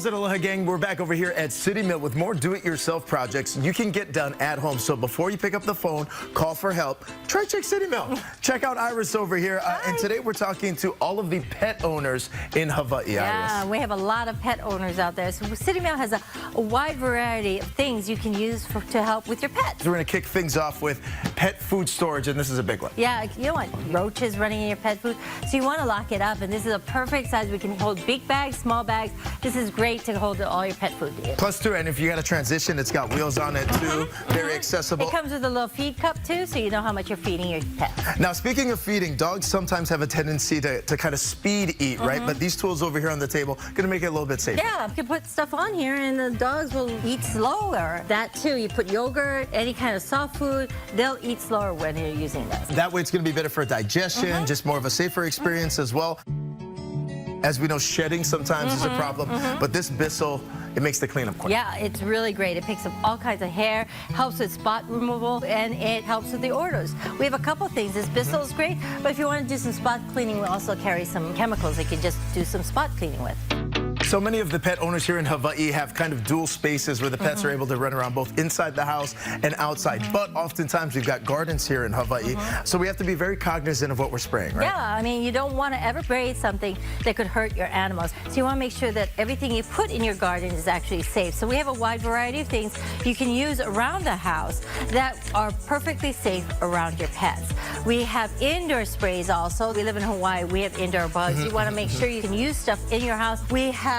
Hells and aloha, gang. We're back over here at City Mill with more do-it-yourself projects you can get done at home. So before you pick up the phone, call for help, try check City Mill. Check out Iris over here. And today we're talking to all of the pet owners in Hawaii, Yeah, Iris. we have a lot of pet owners out there. So City Mill has a wide variety of things you can use to help with your pets. We're going to kick things off with pet food storage, and this is a big one. Yeah, you don't want roaches running in your pet food, so you want to lock it up. And this is a perfect size. We can hold big bags, small bags. This is great to hold all your pet food in. Plus, too, and if you got a transition, it's got wheels on it, too. Very accessible. It comes with a little feed cup, too, so you know how much you're feeding your pet. Now, speaking of feeding, dogs sometimes have a tendency to kind of speed eat, right? But these tools over here on the table are going to make it a little bit safer. Yeah, you can put stuff on here and the dogs will eat slower. That too, you put yogurt, any kind of soft food, they'll eat slower when you're using this. That way it's going to be better for digestion, just more of a safer experience as well. As we know, shedding sometimes is a problem, but this Bissell, it makes the cleanup quick. Yeah, it's really great. It picks up all kinds of hair, helps with spot removal, and it helps with the odors. We have a couple things. This Bissell is great, but if you want to do some spot cleaning, we also carry some chemicals that you can just do some spot cleaning with. So many of the pet owners here in Hawaii have kind of dual spaces where the pets are able to run around both inside the house and outside. But oftentimes we've got gardens here in Hawaii, so we have to be very cognizant of what we're spraying, right? Yeah, I mean, you don't want to ever spray something that could hurt your animals. So you want to make sure that everything you put in your garden is actually safe. So we have a wide variety of things you can use around the house that are perfectly safe around your pets. We have indoor sprays also. We live in Hawaii. We have indoor bugs. You want to make sure you can use stuff in your house. We have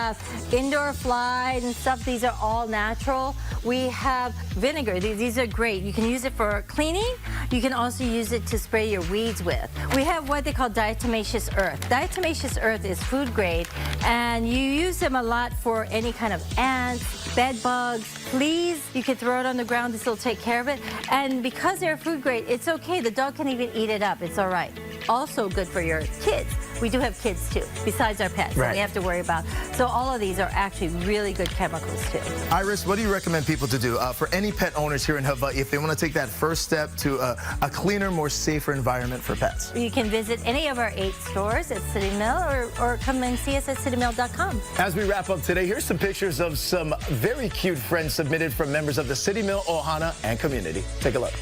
indoor flies and stuff. These are all natural. We have vinegar. These are great. You can use it for cleaning. You can also use it to spray your weeds with. We have what they call diatomaceous earth. Diatomaceous earth is food grade, and you use them a lot for any kind of ants, bed bugs, fleas. You can throw it on the ground. This will take care of it. And because they're food grade, it's okay. The dog can even eat it up. It's all right. Also good for your kids. We do have kids too, besides our pets, that we have to worry about. So all of these are actually really good chemicals too. Iris, what do you recommend people to do for any pet owners here in Hawaii if they want to take that first step to a cleaner, more safer environment for pets? You can visit any of our 8 stores at City Mill or come and see us at citymill.com. As we wrap up today, here's some pictures of some very cute friends submitted from members of the City Mill, Ohana, and community. Take a look.